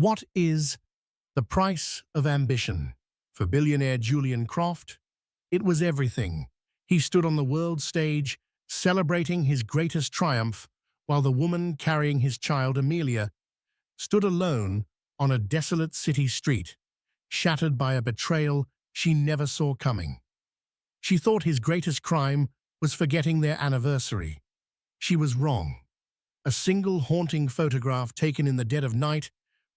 What is the price of ambition? For billionaire Julian Croft, it was everything. He stood on the world stage, celebrating his greatest triumph, while the woman carrying his child, Amelia, stood alone on a desolate city street, shattered by a betrayal she never saw coming. She thought his greatest crime was forgetting their anniversary. She was wrong. A single haunting photograph taken in the dead of night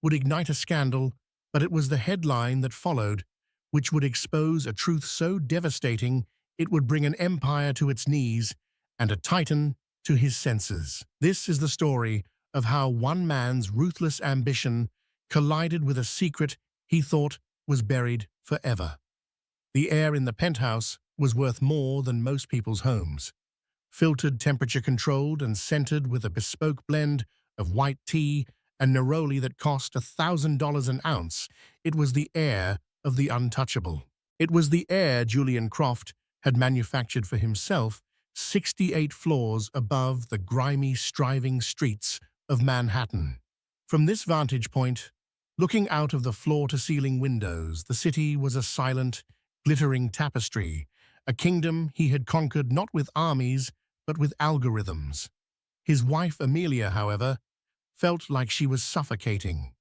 would ignite a scandal, but it was the headline that followed, which would expose a truth so devastating it would bring an empire to its knees and a titan to his senses. This is the story of how one man's ruthless ambition collided with a secret he thought was buried forever. The air in the penthouse was worth more than most people's homes. Filtered, temperature-controlled, and scented with a bespoke blend of white tea and neroli that cost $1,000 an ounce, it was the air of the untouchable. It was the air Julian Croft had manufactured for himself 68 floors above the grimy, striving streets of Manhattan. From this vantage point, looking out of the floor-to-ceiling windows, the city was a silent, glittering tapestry, a kingdom he had conquered not with armies, but with algorithms. His wife, Amelia, however, felt like she was suffocating.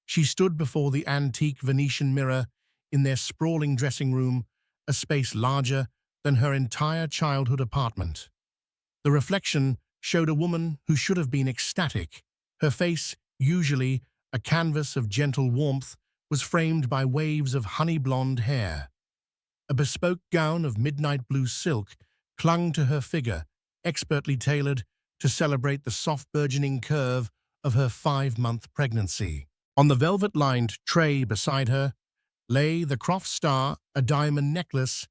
She stood before the antique Venetian mirror in their sprawling dressing room, a space larger than her entire childhood apartment. The reflection showed a woman who should have been ecstatic. Her face, usually a canvas of gentle warmth, was framed by waves of honey-blonde hair. A bespoke gown of midnight blue silk clung to her figure, expertly tailored to celebrate the soft burgeoning curve of her 5-month pregnancy. On the velvet-lined tray beside her lay the Croft Star, a diamond necklace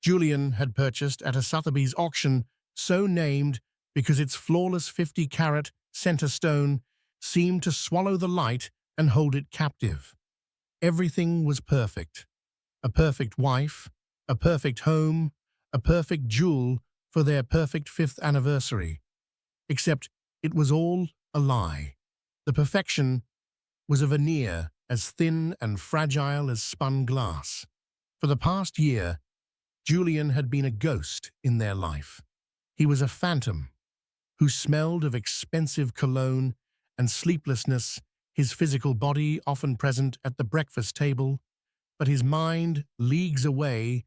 Julian had purchased at a Sotheby's auction, so named because its flawless 50-carat center stone seemed to swallow the light and hold it captive. Everything was perfect. A perfect wife, a perfect home, a perfect jewel for their perfect 5th anniversary. Except it was all a lie. The perfection was a veneer as thin and fragile as spun glass. For the past year, Julian had been a ghost in their life. He was a phantom who smelled of expensive cologne and sleeplessness, his physical body often present at the breakfast table, but his mind leagues away,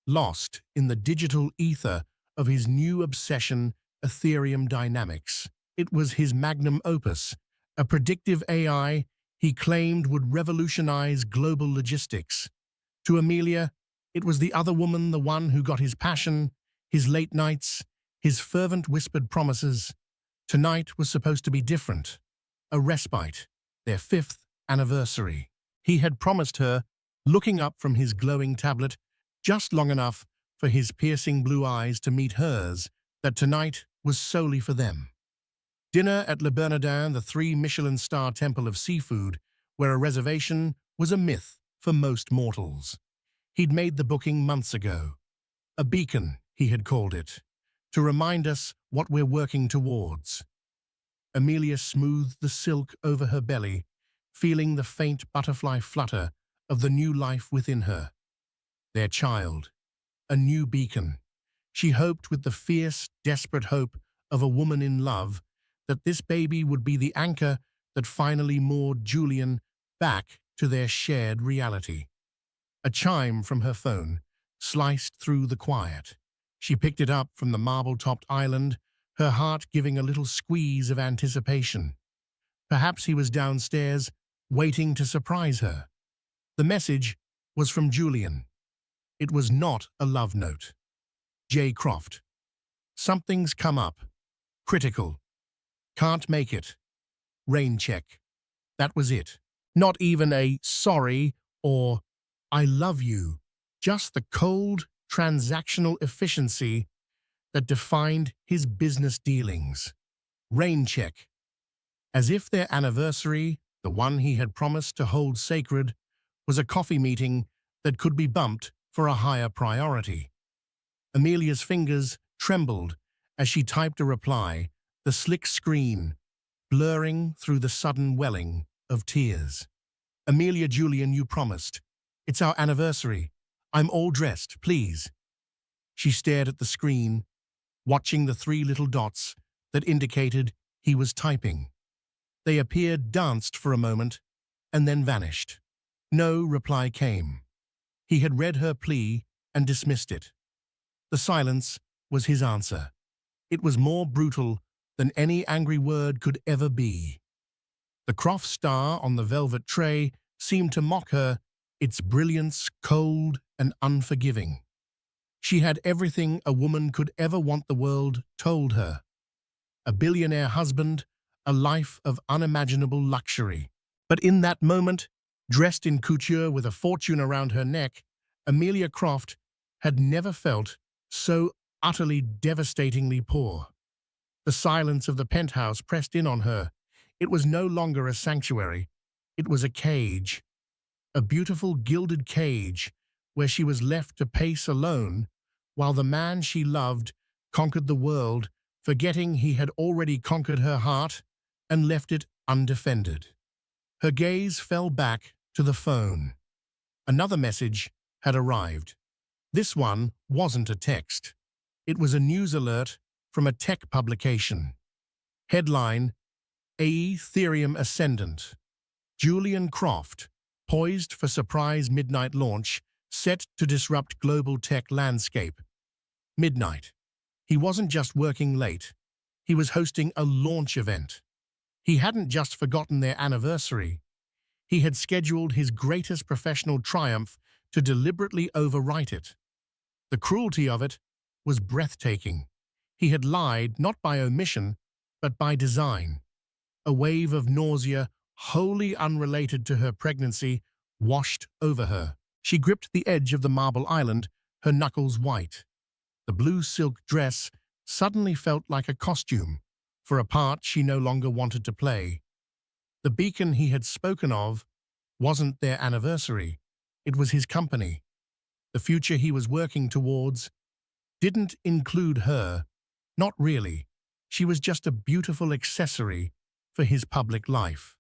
lost in the digital ether of his new obsession, Ethereum Dynamics. It was his magnum opus, a predictive AI he claimed would revolutionize global logistics. To Amelia, it was the other woman, the one who got his passion, his late nights, his fervent whispered promises. Tonight was supposed to be different. A respite, their 5th anniversary. He had promised her, looking up from his glowing tablet, just long enough for his piercing blue eyes to meet hers, that tonight was solely for them. Dinner at Le Bernardin, the 3-Michelin-star temple of seafood, where a reservation was a myth for most mortals. He'd made the booking months ago. A beacon, he had called it, to remind us what we're working towards. Amelia smoothed the silk over her belly, feeling the faint butterfly flutter of the new life within her. Their child, a new beacon. She hoped with the fierce, desperate hope of a woman in love that this baby would be the anchor that finally moored Julian back to their shared reality. A chime from her phone sliced through the quiet. She picked it up from the marble-topped island, her heart giving a little squeeze of anticipation. Perhaps he was downstairs, waiting to surprise her. The message was from Julian. It was not a love note. J. Croft. Something's come up. Critical. Can't make it. Rain check. That was it. Not even a sorry or I love you. Just the cold, transactional efficiency that defined his business dealings. Rain check. As if their anniversary, the one he had promised to hold sacred, was a coffee meeting that could be bumped for a higher priority. Amelia's fingers trembled as she typed a reply, the slick screen blurring through the sudden welling of tears. Amelia Julian, you promised. It's our anniversary. I'm all dressed, please. She stared at the screen, watching the three little dots that indicated he was typing. They appeared, danced for a moment, and then vanished. No reply came. He had read her plea and dismissed it. The silence was his answer. It was more brutal than any angry word could ever be. The Croft star on the velvet tray seemed to mock her, its brilliance cold and unforgiving. She had everything a woman could ever want the world told her. A billionaire husband, a life of unimaginable luxury. But in that moment, dressed in couture with a fortune around her neck, Amelia Croft had never felt so utterly devastatingly poor. The silence of the penthouse pressed in on her. It was no longer a sanctuary. It was a cage. A beautiful gilded cage where she was left to pace alone while the man she loved conquered the world, forgetting he had already conquered her heart and left it undefended. Her gaze fell back to the phone. Another message had arrived. This one wasn't a text. It was a news alert from a tech publication. Headline: Ethereum Ascendant. Julian Croft, poised for surprise midnight launch, set to disrupt global tech landscape. Midnight. He wasn't just working late. He was hosting a launch event. He hadn't just forgotten their anniversary. He had scheduled his greatest professional triumph to deliberately overwrite it. The cruelty of it was breathtaking. He had lied not by omission, but by design. A wave of nausea, wholly unrelated to her pregnancy, washed over her. She gripped the edge of the marble island, her knuckles white. The blue silk dress suddenly felt like a costume for a part she no longer wanted to play. The beacon he had spoken of wasn't their anniversary. It was his company. The future he was working towards didn't include her. Not really. She was just a beautiful accessory for his public life.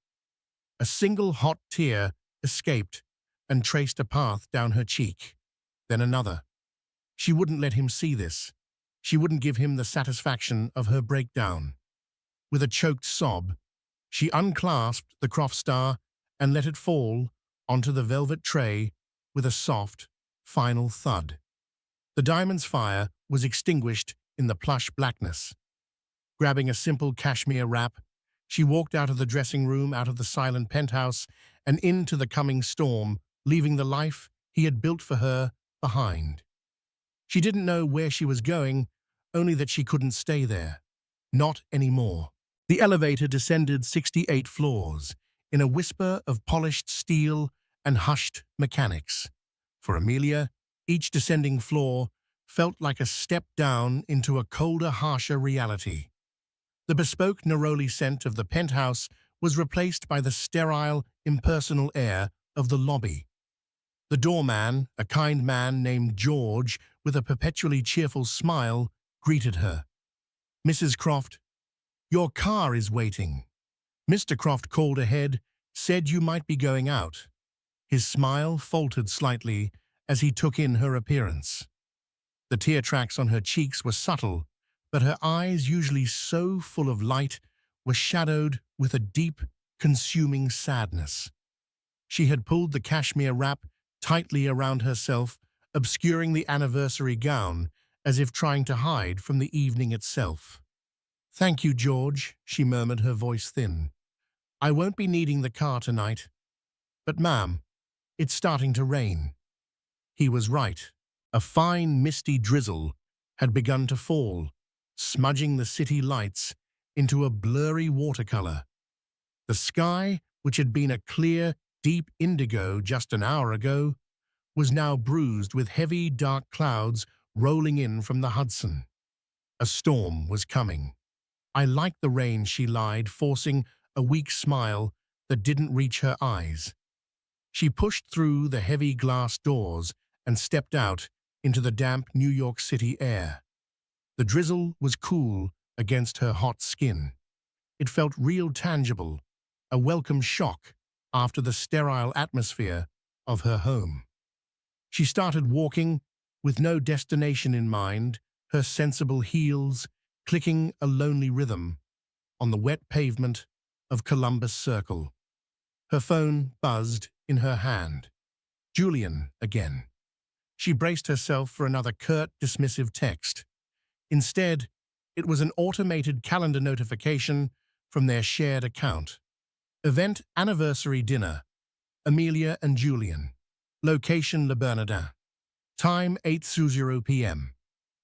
A single hot tear escaped and traced a path down her cheek. Then another. She wouldn't let him see this. She wouldn't give him the satisfaction of her breakdown. With a choked sob, she unclasped the Croft star and let it fall onto the velvet tray with a soft, final thud. The diamond's fire was extinguished in the plush blackness. Grabbing a simple cashmere wrap, she walked out of the dressing room, out of the silent penthouse, and into the coming storm, leaving the life he had built for her behind. She didn't know where she was going, only that she couldn't stay there. Not anymore. The elevator descended 68 floors, in a whisper of polished steel and hushed mechanics. For Amelia, each descending floor felt like a step down into a colder, harsher reality. The bespoke neroli scent of the penthouse was replaced by the sterile, impersonal air of the lobby. The doorman, a kind man named George with a perpetually cheerful smile, greeted her. "Mrs. Croft, your car is waiting." Mr. Croft called ahead, said you might be going out. His smile faltered slightly as he took in her appearance. The tear tracks on her cheeks were subtle, but her eyes, usually so full of light, were shadowed with a deep, consuming sadness. She had pulled the cashmere wrap tightly around herself, obscuring the anniversary gown, as if trying to hide from the evening itself. "Thank you, George," she murmured, her voice thin. "I won't be needing the car tonight. But, ma'am, it's starting to rain." He was right. A fine, misty drizzle had begun to fall, smudging the city lights into a blurry watercolor. The sky, which had been a clear, deep indigo just an hour ago, was now bruised with heavy, dark clouds rolling in from the Hudson. A storm was coming. "I like the rain," she lied, forcing a weak smile that didn't reach her eyes. She pushed through the heavy glass doors and stepped out into the damp New York City air. The drizzle was cool against her hot skin. It felt real, tangible, a welcome shock after the sterile atmosphere of her home. She started walking with no destination in mind, her sensible heels clicking a lonely rhythm on the wet pavement of Columbus Circle. Her phone buzzed in her hand. Julian again. She braced herself for another curt, dismissive text. Instead, it was an automated calendar notification from their shared account. Event anniversary dinner. Amelia and Julian. Location Le Bernardin. Time 8:00 p.m.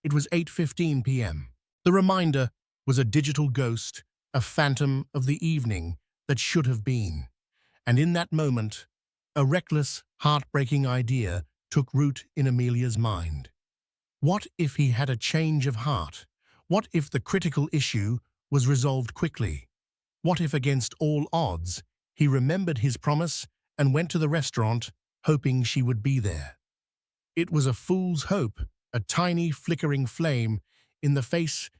It was 8:15 p.m. The reminder was a digital ghost, a phantom of the evening that should have been. And in that moment, a reckless, heartbreaking idea took root in Amelia's mind. What if he had a change of heart? What if the critical issue was resolved quickly? What if, against all odds, he remembered his promise and went to the restaurant, hoping she would be there? It was a fool's hope, a tiny flickering flame in the face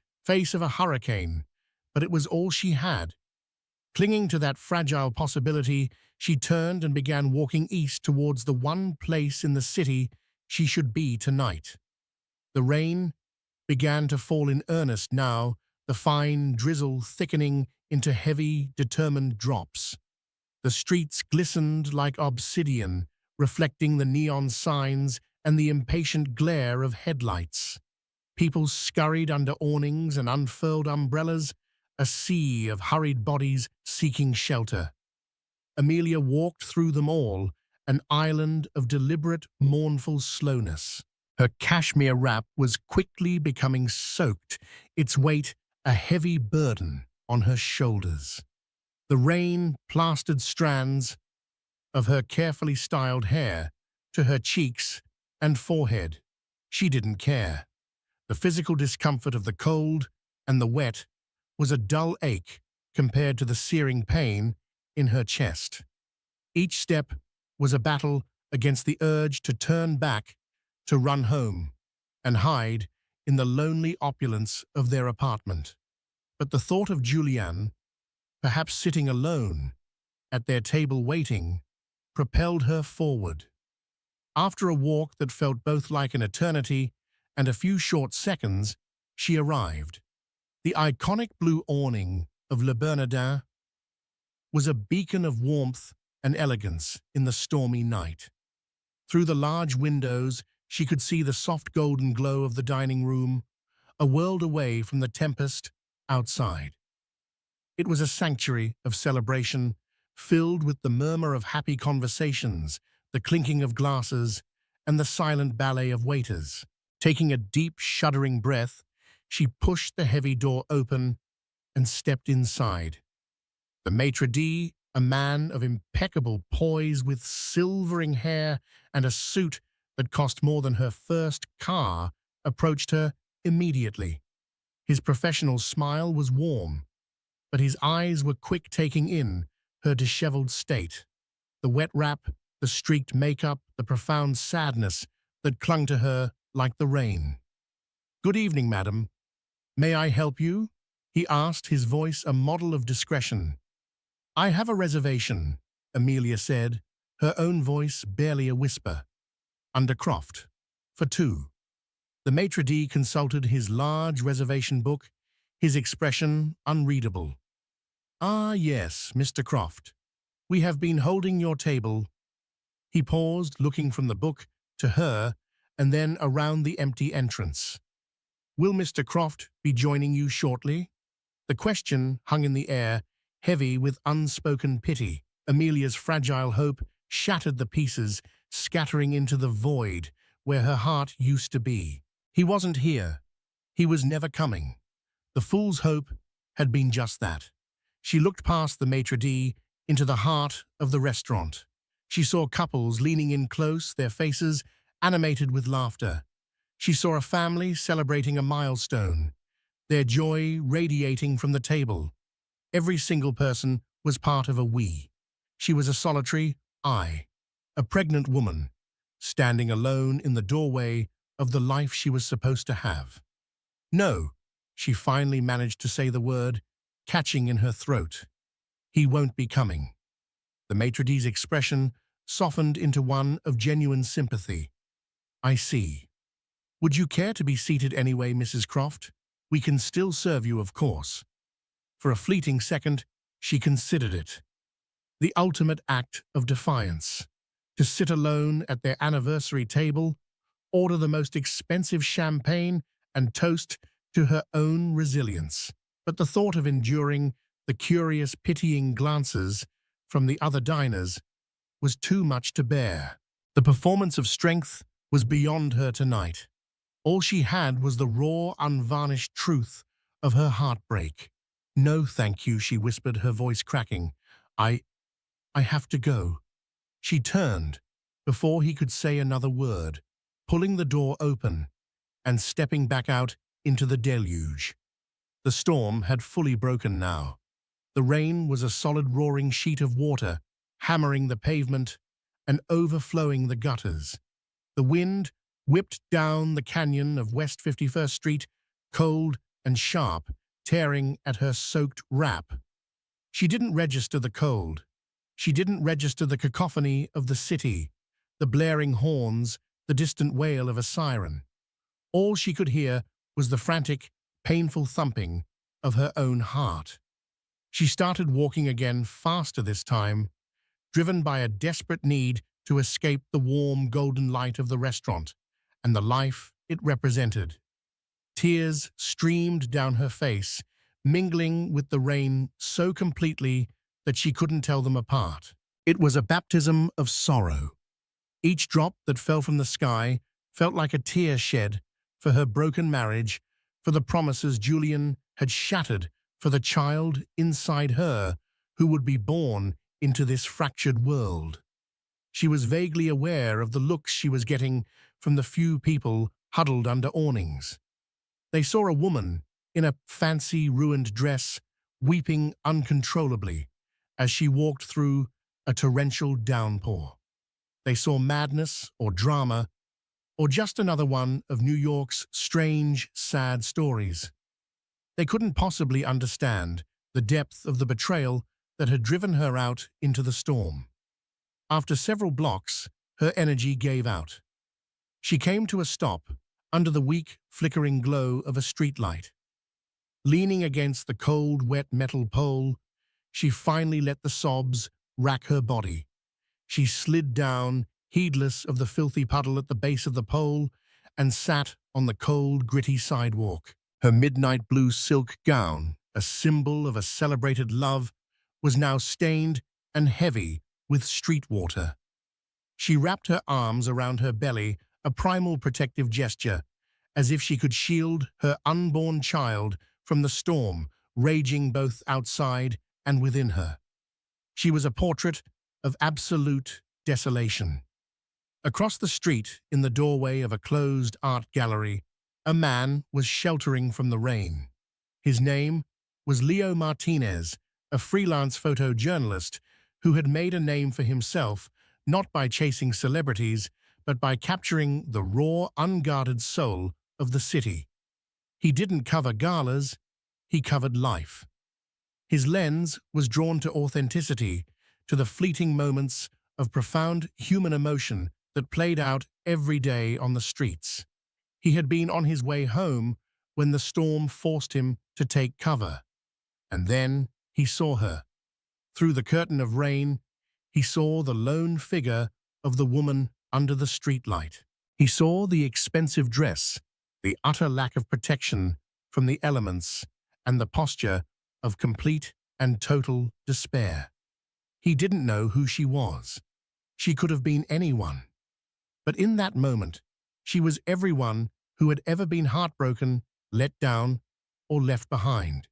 of a hurricane, but it was all she had. Clinging to that fragile possibility, she turned and began walking east towards the one place in the city she should be tonight. The rain began to fall in earnest now, the fine drizzle thickening into heavy, determined drops. The streets glistened like obsidian, reflecting the neon signs and the impatient glare of headlights. People scurried under awnings and unfurled umbrellas, a sea of hurried bodies seeking shelter. Amelia walked through them all, an island of deliberate, mournful slowness. Her cashmere wrap was quickly becoming soaked, its weight a heavy burden on her shoulders. The rain plastered strands of her carefully styled hair to her cheeks and forehead. She didn't care. The physical discomfort of the cold and the wet was a dull ache compared to the searing pain in her chest. Each step was a battle against the urge to turn back, to run home, and hide in the lonely opulence of their apartment. But the thought of Julian, perhaps sitting alone at their table waiting, propelled her forward. After a walk that felt both like an eternity and a few short seconds, she arrived. The iconic blue awning of Le Bernardin was a beacon of warmth and elegance in the stormy night. Through the large windows, she could see the soft golden glow of the dining room, a world away from the tempest outside. It was a sanctuary of celebration, filled with the murmur of happy conversations, the clinking of glasses, and the silent ballet of waiters. Taking a deep, shuddering breath, she pushed the heavy door open and stepped inside. The maitre d', a man of impeccable poise with silvering hair and a suit that cost more than her first car, approached her immediately. His professional smile was warm, but his eyes were quick, taking in her disheveled state. The wet wrap, the streaked makeup, the profound sadness that clung to her like the rain. "Good evening, madam. May I help you?" he asked, his voice a model of discretion. "I have a reservation," Amelia said, her own voice barely a whisper. "Under Croft. For two." The maitre d' consulted his large reservation book, his expression unreadable. "Ah, yes, Mr. Croft. We have been holding your table." He paused, looking from the book to her and then around the empty entrance. "Will Mr. Croft be joining you shortly?" The question hung in the air, heavy with unspoken pity. Amelia's fragile hope shattered the pieces, scattering into the void where her heart used to be. He wasn't here. He was never coming. The fool's hope had been just that. She looked past the maitre d' into the heart of the restaurant. She saw couples leaning in close, their faces animated with laughter. She saw a family celebrating a milestone, their joy radiating from the table. Every single person was part of a we. She was a solitary I, a pregnant woman, standing alone in the doorway of the life she was supposed to have. "No," she finally managed to say the word, catching in her throat. "He won't be coming." The maitre d's' expression softened into one of genuine sympathy. "I see. Would you care to be seated anyway, Mrs. Croft? We can still serve you, of course." For a fleeting second, she considered it. The ultimate act of defiance. To sit alone at their anniversary table, order the most expensive champagne, and toast to her own resilience. But the thought of enduring the curious, pitying glances from the other diners was too much to bear. The performance of strength was beyond her tonight. All she had was the raw, unvarnished truth of her heartbreak. "No, thank you," she whispered, her voice cracking. I have to go." She turned before he could say another word, pulling the door open and stepping back out into the deluge. The storm had fully broken now. The rain was a solid roaring sheet of water, hammering the pavement and overflowing the gutters. The wind whipped down the canyon of West 51st Street, cold and sharp, tearing at her soaked wrap. She didn't register the cold. She didn't register the cacophony of the city, the blaring horns, the distant wail of a siren. All she could hear was the frantic, painful thumping of her own heart. She started walking again, faster this time, driven by a desperate need to escape the warm, golden light of the restaurant and the life it represented. Tears streamed down her face, mingling with the rain so completely that she couldn't tell them apart. It was a baptism of sorrow. Each drop that fell from the sky felt like a tear shed for her broken marriage, for the promises Julian had shattered, for the child inside her who would be born into this fractured world. She was vaguely aware of the looks she was getting from the few people huddled under awnings. They saw a woman in a fancy, ruined dress, weeping uncontrollably as she walked through a torrential downpour. They saw madness or drama, or just another one of New York's strange, sad stories. They couldn't possibly understand the depth of the betrayal that had driven her out into the storm. After several blocks, her energy gave out. She came to a stop under the weak, flickering glow of a streetlight. Leaning against the cold, wet metal pole, she finally let the sobs rack her body. She slid down, heedless of the filthy puddle at the base of the pole, and sat on the cold, gritty sidewalk. Her midnight blue silk gown, a symbol of a celebrated love, was now stained and heavy with street water. She wrapped her arms around her belly, a primal protective gesture, as if she could shield her unborn child from the storm raging both outside and within her. She was a portrait of absolute desolation. Across the street, in the doorway of a closed art gallery, a man was sheltering from the rain. His name was Leo Martinez, a freelance photojournalist who had made a name for himself not by chasing celebrities, but by capturing the raw, unguarded soul of the city. He didn't cover galas, he covered life. His lens was drawn to authenticity, to the fleeting moments of profound human emotion that played out every day on the streets. He had been on his way home when the storm forced him to take cover. And then he saw her. Through the curtain of rain, he saw the lone figure of the woman under the streetlight. He saw the expensive dress, the utter lack of protection from the elements, and the posture of complete and total despair. He didn't know who she was. She could have been anyone. But in that moment, she was everyone who had ever been heartbroken, let down, or left behind.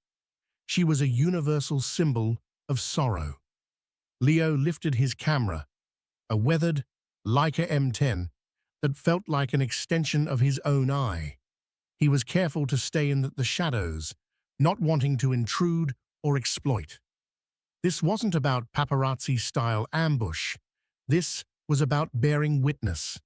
She was a universal symbol of sorrow. Leo lifted his camera, a weathered Leica M10 that felt like an extension of his own eye. He was careful to stay in the shadows, not wanting to intrude or exploit. This wasn't about paparazzi-style ambush. This was about bearing witness.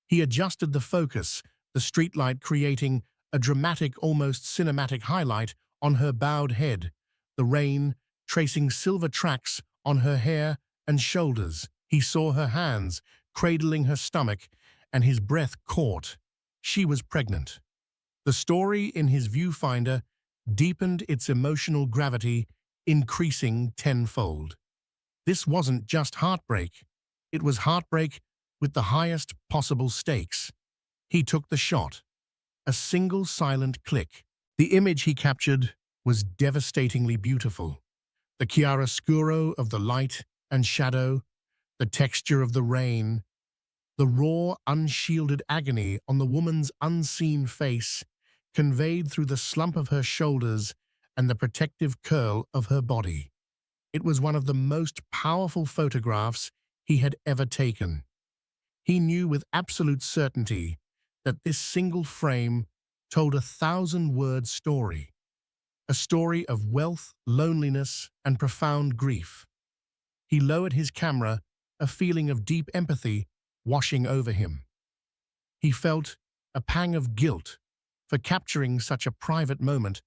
He adjusted the focus, the streetlight creating a dramatic, almost cinematic highlight on her bowed head, the rain tracing silver tracks on her hair and shoulders. He saw her hands cradling her stomach, and his breath caught. She was pregnant. The story in his viewfinder deepened its emotional gravity, increasing tenfold. This wasn't just heartbreak. It was heartbreak with the highest possible stakes. He took the shot. A single silent click. The image he captured was devastatingly beautiful. The chiaroscuro of the light and shadow, the texture of the rain, the raw, unshielded agony on the woman's unseen face, conveyed through the slump of her shoulders and the protective curl of her body. It was one of the most powerful photographs he had ever taken. He knew with absolute certainty that this single frame told a 1,000-word story, a story of wealth, loneliness, and profound grief. He lowered his camera, a feeling of deep empathy washing over him. He felt a pang of guilt for capturing such a private moment,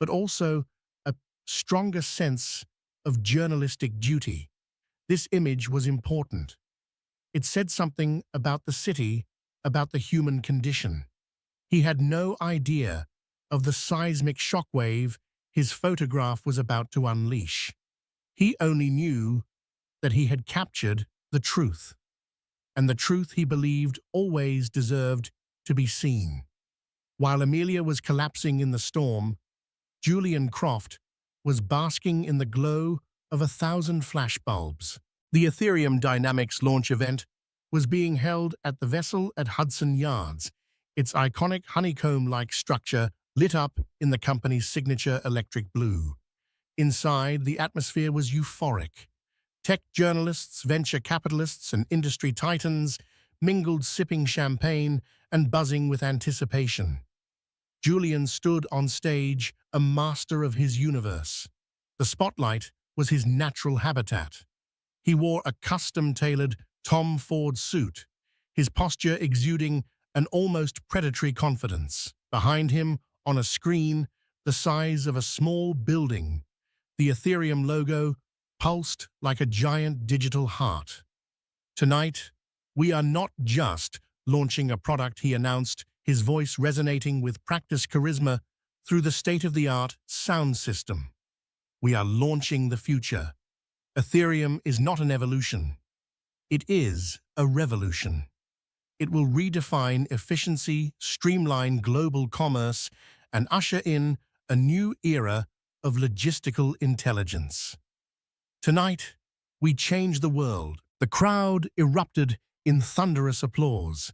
but also a stronger sense of journalistic duty. This image was important. It said something about the city, about the human condition. He had no idea of the seismic shockwave his photograph was about to unleash. He only knew that he had captured the truth, and the truth he believed always deserved to be seen. While Amelia was collapsing in the storm, Julian Croft was basking in the glow of 1,000 flashbulbs. The Ethereum Dynamics launch event was being held at the vessel at Hudson Yards, its iconic honeycomb-like structure lit up in the company's signature electric blue. Inside, the atmosphere was euphoric. Tech journalists, venture capitalists, and industry titans mingled, sipping champagne and buzzing with anticipation. Julian stood on stage, a master of his universe. The spotlight was his natural habitat. He wore a custom-tailored Tom Ford suit, his posture exuding an almost predatory confidence. Behind him, on a screen the size of a small building, the Ethereum logo pulsed like a giant digital heart. "Tonight, we are not just launching a product," he announced, his voice resonating with practiced charisma through the state-of-the-art sound system. "We are launching the future. Ethereum is not an evolution. It is a revolution. It will redefine efficiency, streamline global commerce, and usher in a new era of logistical intelligence. Tonight, we change the world." The crowd erupted in thunderous applause.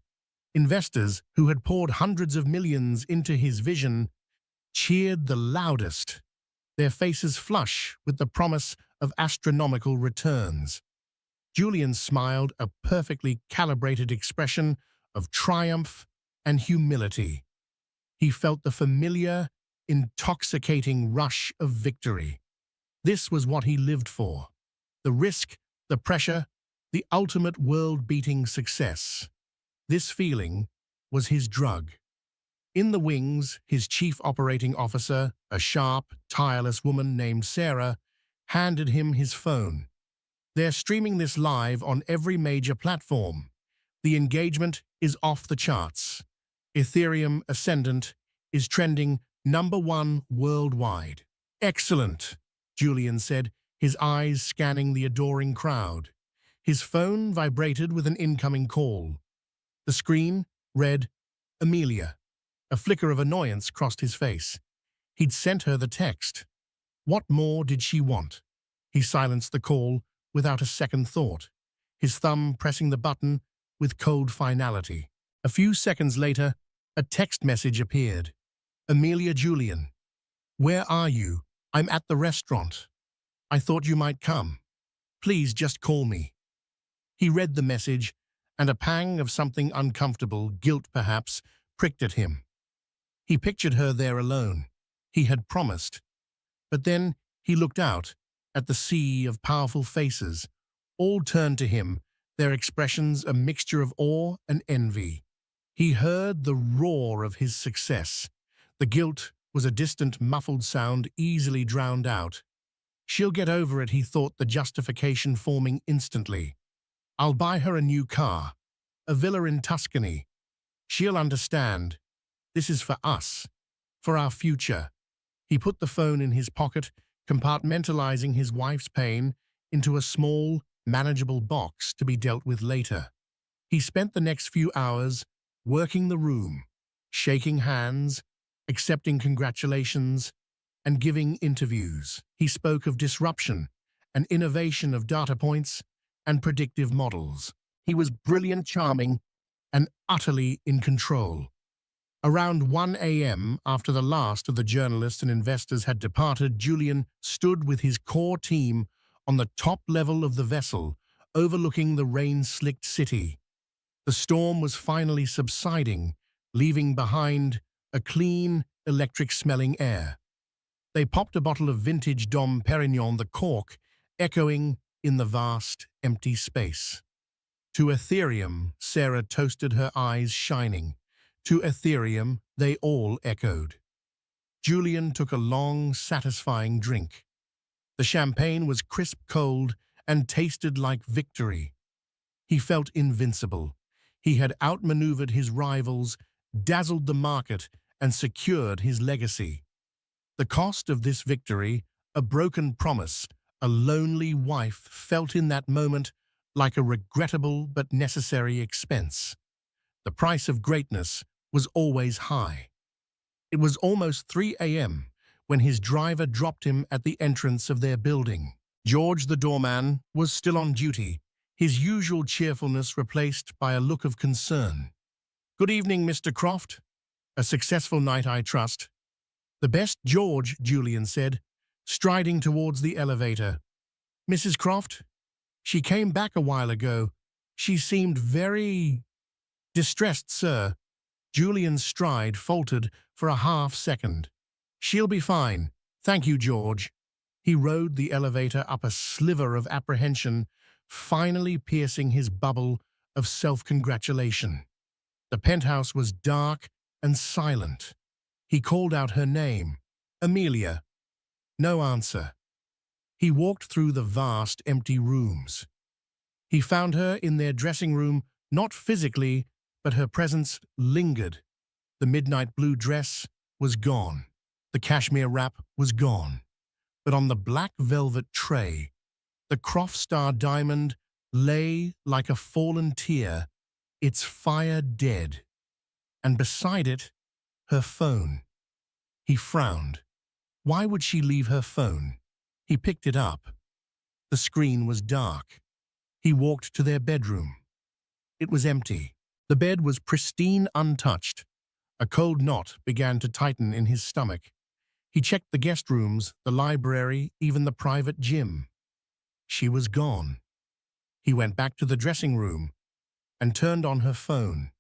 Investors who had poured hundreds of millions into his vision cheered the loudest, their faces flush with the promise of astronomical returns. Julian smiled, a perfectly calibrated expression of triumph and humility. He felt the familiar, intoxicating rush of victory. This was what he lived for. The risk, the pressure, the ultimate world-beating success. This feeling was his drug. In the wings, his chief operating officer, a sharp, tireless woman named Sarah, handed him his phone. "They're streaming this live on every major platform. The engagement is off the charts. Ethereum Ascendant is trending #1 worldwide." "Excellent," Julian said, his eyes scanning the adoring crowd. His phone vibrated with an incoming call. The screen read, "Amelia." A flicker of annoyance crossed his face. He'd sent her the text. What more did she want? He silenced the call without a second thought, his thumb pressing the button with cold finality. A few seconds later, a text message appeared. "Amelia Julian. Where are you? I'm at the restaurant. I thought you might come. Please just call me." He read the message, and a pang of something uncomfortable, guilt perhaps, pricked at him. He pictured her there alone. He had promised. But then he looked out at the sea of powerful faces. All turned to him, their expressions a mixture of awe and envy. He heard the roar of his success. The guilt was a distant, muffled sound easily drowned out. She'll get over it, he thought, the justification forming instantly. I'll buy her a new car, a villa in Tuscany. She'll understand. This is for us, for our future. He put the phone in his pocket, compartmentalizing his wife's pain into a small, manageable box to be dealt with later. He spent the next few hours working the room, shaking hands, accepting congratulations, and giving interviews. He spoke of disruption and innovation of data points and predictive models. He was brilliant, charming, and utterly in control. Around 1 a.m., after the last of the journalists and investors had departed, Julian stood with his core team on the top level of the vessel, overlooking the rain-slicked city. The storm was finally subsiding, leaving behind a clean, electric-smelling air. They popped a bottle of vintage Dom Perignon, the cork echoing in the vast, empty space. To Ethereum, Sarah toasted, her eyes shining. To Ethereum, they all echoed. Julian took a long, satisfying drink. The champagne was crisp cold and tasted like victory. He felt invincible. He had outmaneuvered his rivals, dazzled the market, and secured his legacy. The cost of this victory, a broken promise, a lonely wife, felt in that moment like a regrettable but necessary expense. The price of greatness was always high. It was almost 3 a.m. when his driver dropped him at the entrance of their building. George, the doorman, was still on duty, his usual cheerfulness replaced by a look of concern. "Good evening, Mr. Croft. A successful night, I trust." "The best, George," Julian said, striding towards the elevator. "Mrs. Croft? She came back a while ago. She seemed very distressed, sir." Julian's stride faltered for a half-second. "She'll be fine. Thank you, George." He rode the elevator up, a sliver of apprehension finally piercing his bubble of self-congratulation. The penthouse was dark and silent. He called out her name, "Amelia." No answer. He walked through the vast, empty rooms. He found her in their dressing room, not physically, but her presence lingered. The midnight blue dress was gone. The cashmere wrap was gone. But on the black velvet tray, the Croft Star diamond lay like a fallen tear, its fire dead. And beside it, her phone. He frowned. Why would she leave her phone? He picked it up. The screen was dark. He walked to their bedroom. It was empty. The bed was pristine, untouched. A cold knot began to tighten in his stomach. He checked the guest rooms, the library, even the private gym. She was gone. He went back to the dressing room and turned on her phone.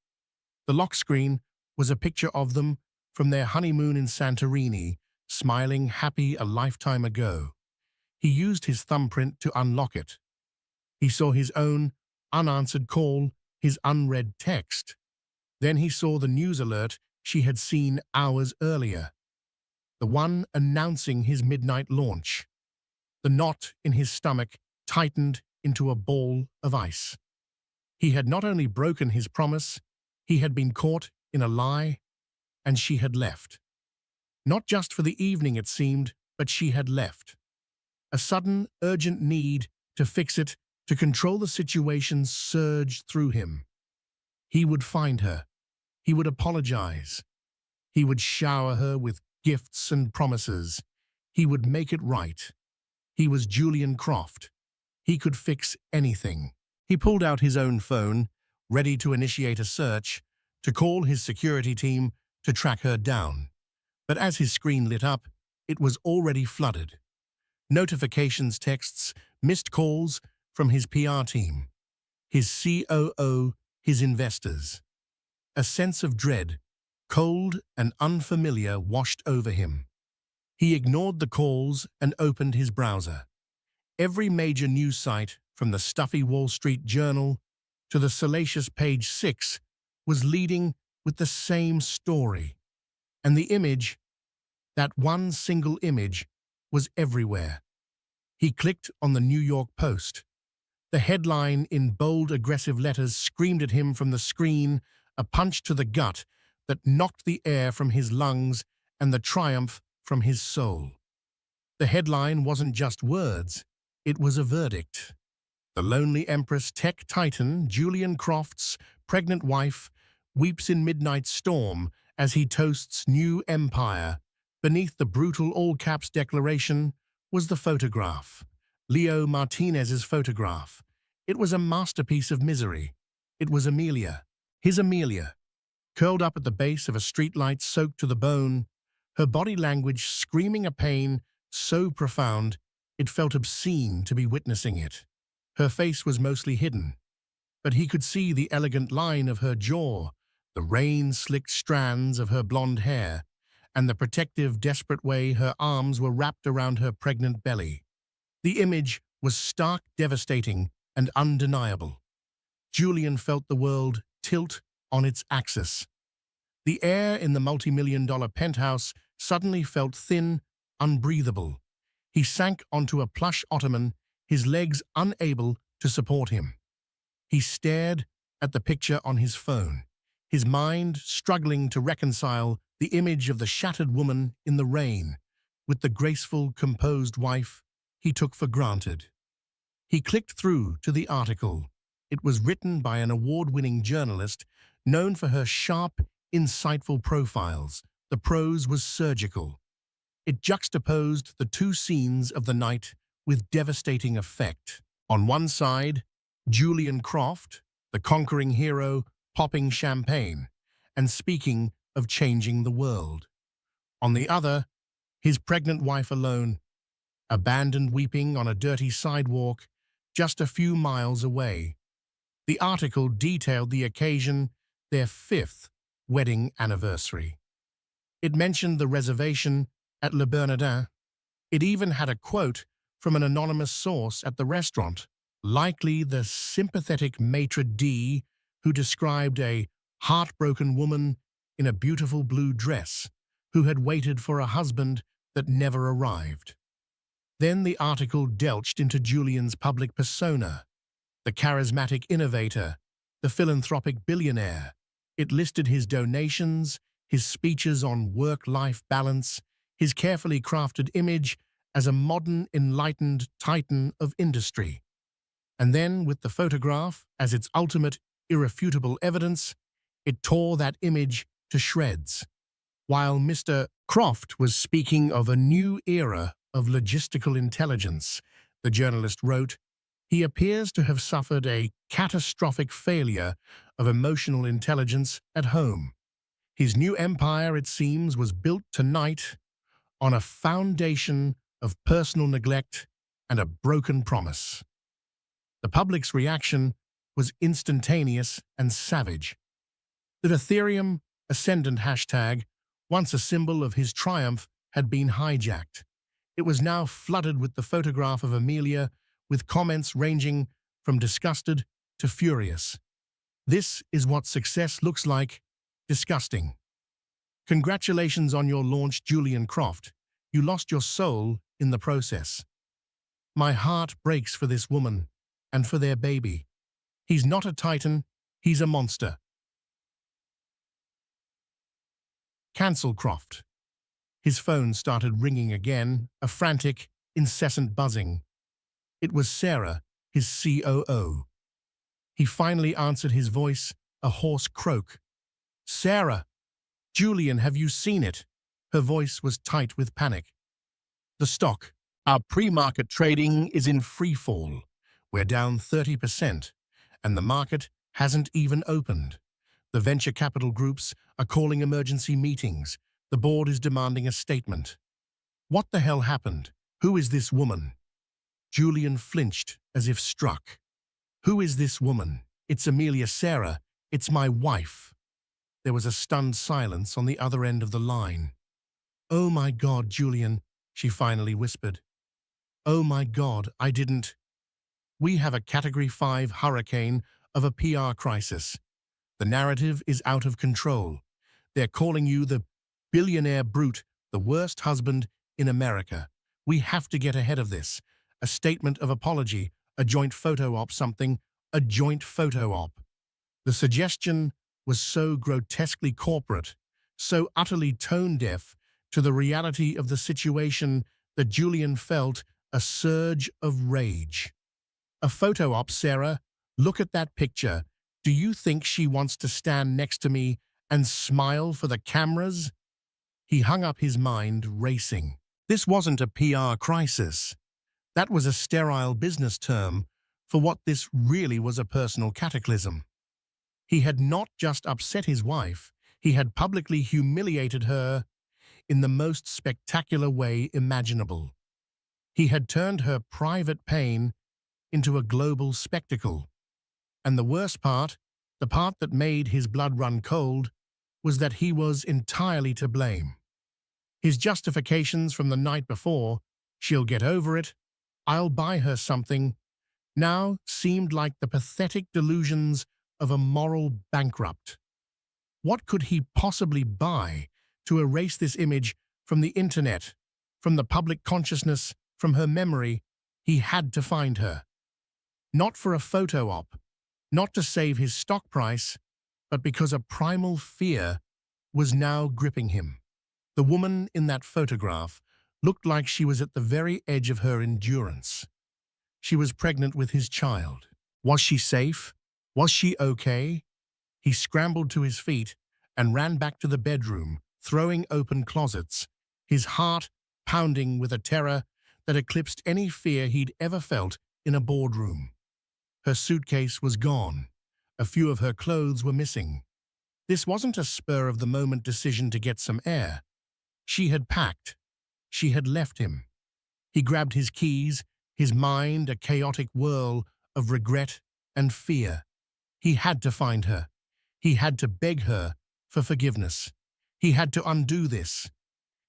The lock screen was a picture of them from their honeymoon in Santorini, smiling, happy a lifetime ago. He used his thumbprint to unlock it. He saw his own unanswered call, his unread text. Then he saw the news alert she had seen hours earlier, the one announcing his midnight launch. The knot in his stomach tightened into a ball of ice. He had not only broken his promise, he had been caught in a lie, and she had left. Not just for the evening, it seemed, but she had left. A sudden, urgent need to fix it, to control the situation, surged through him. He would find her. He would apologize. He would shower her with gifts and promises. He would make it right. He was Julian Croft. He could fix anything. He pulled out his own phone, ready to initiate a search, to call his security team to track her down. But as his screen lit up, it was already flooded. Notifications, texts, missed calls from his PR team, his COO, his investors. A sense of dread, cold and unfamiliar, washed over him. He ignored the calls and opened his browser. Every major news site, from the stuffy Wall Street Journal to the salacious Page 6, was leading with the same story. And the image, that one single image, was everywhere. He clicked on the New York Post. The headline in bold, aggressive letters screamed at him from the screen, a punch to the gut that knocked the air from his lungs and the triumph from his soul. The headline wasn't just words, it was a verdict. The lonely empress tech titan, Julian Croft's pregnant wife, weeps in midnight storm as he toasts new empire. Beneath the brutal all-caps declaration was the photograph. Leo Martinez's photograph. It was a masterpiece of misery. It was Amelia, his Amelia, curled up at the base of a streetlight soaked to the bone, her body language screaming a pain so profound it felt obscene to be witnessing it. Her face was mostly hidden, but he could see the elegant line of her jaw, the rain-slicked strands of her blonde hair, and the protective, desperate way her arms were wrapped around her pregnant belly. The image was stark, devastating, and undeniable. Julian felt the world tilt on its axis. The air in the multi-million-dollar penthouse suddenly felt thin, unbreathable. He sank onto a plush ottoman, his legs unable to support him. He stared at the picture on his phone, his mind struggling to reconcile the image of the shattered woman in the rain with the graceful, composed wife he took for granted. He clicked through to the article. It was written by an award-winning journalist known for her sharp, insightful profiles. The prose was surgical. It juxtaposed the two scenes of the night with devastating effect. On one side, Julian Croft, the conquering hero, popping champagne and speaking of changing the world. On the other, his pregnant wife alone, abandoned weeping on a dirty sidewalk just a few miles away. The article detailed the occasion, their 5th wedding anniversary. It mentioned the reservation at Le Bernardin. It even had a quote from an anonymous source at the restaurant, likely the sympathetic maitre d' who described a heartbroken woman in a beautiful blue dress who had waited for a husband that never arrived. Then the article delved into Julian's public persona, the charismatic innovator, the philanthropic billionaire. It listed his donations, his speeches on work-life balance, his carefully crafted image as a modern, enlightened titan of industry. And then, with the photograph as its ultimate, irrefutable evidence, it tore that image to shreds. While Mr. Croft was speaking of a new era of logistical intelligence, the journalist wrote, he appears to have suffered a catastrophic failure of emotional intelligence at home. His new empire, it seems, was built tonight on a foundation of personal neglect and a broken promise. The public's reaction was instantaneous and savage. The Ethereum Ascendant hashtag, once a symbol of his triumph, had been hijacked. It was now flooded with the photograph of Amelia, with comments ranging from disgusted to furious. This is what success looks like. Disgusting. Congratulations on your launch, Julian Croft. You lost your soul in the process. My heart breaks for this woman and for their baby. He's not a titan, he's a monster. Cancel Croft. His phone started ringing again, a frantic, incessant buzzing. It was Sarah, his COO. He finally answered, his voice a hoarse croak. Sarah! Julian, have you seen it? Her voice was tight with panic. The stock, our pre-market trading is in free fall. We're down 30%, and the market hasn't even opened. The venture capital groups are calling emergency meetings. The board is demanding a statement. What the hell happened? Who is this woman? Julian flinched as if struck. Who is this woman? It's Amelia. Sarah. It's my wife. There was a stunned silence on the other end of the line. Oh my God, Julian, she finally whispered. Oh my God, I didn't. We have a Category 5 hurricane of a PR crisis. The narrative is out of control. They're calling you the billionaire brute, the worst husband in America. We have to get ahead of this. a statement of apology, a joint photo op, something, a joint photo op. The suggestion was so grotesquely corporate, so utterly tone-deaf to the reality of the situation that Julian felt a surge of rage. A photo op, Sarah? Look at that picture. Do you think she wants to stand next to me and smile for the cameras? He hung up, his mind racing. This wasn't a PR crisis. That was a sterile business term for what this really was, a personal cataclysm. He had not just upset his wife, he had publicly humiliated her in the most spectacular way imaginable. He had turned her private pain into a global spectacle. And the worst part, the part that made his blood run cold, was that he was entirely to blame. His justifications from the night before, she'll get over it, I'll buy her something, now seemed like the pathetic delusions of a moral bankrupt. What could he possibly buy to erase this image from the internet, from the public consciousness, from her memory? He had to find her. Not for a photo op, not to save his stock price, but because a primal fear was now gripping him. The woman in that photograph looked like she was at the very edge of her endurance. She was pregnant with his child. Was she safe? Was she okay? He scrambled to his feet and ran back to the bedroom, throwing open closets, his heart pounding with a terror that eclipsed any fear he'd ever felt in a boardroom. Her suitcase was gone. A few of her clothes were missing. This wasn't a spur-of-the-moment decision to get some air. She had packed. She had left him. He grabbed his keys, his mind a chaotic whirl of regret and fear. He had to find her. He had to beg her for forgiveness. He had to undo this.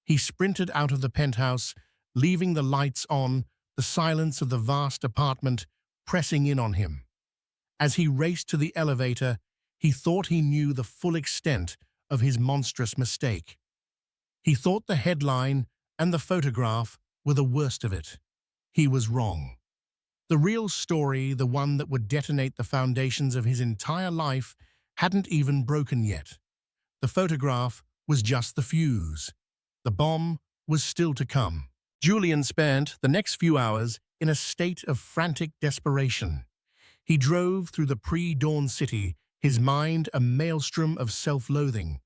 He sprinted out of the penthouse, leaving the lights on, the silence of the vast apartment pressing in on him. As he raced to the elevator, he thought he knew the full extent of his monstrous mistake. He thought the headline and the photograph were the worst of it. He was wrong. The real story, the one that would detonate the foundations of his entire life, hadn't even broken yet. The photograph was just the fuse. The bomb was still to come. Julian spent the next few hours in a state of frantic desperation. He drove through the pre-dawn city, his mind a maelstrom of self-loathing.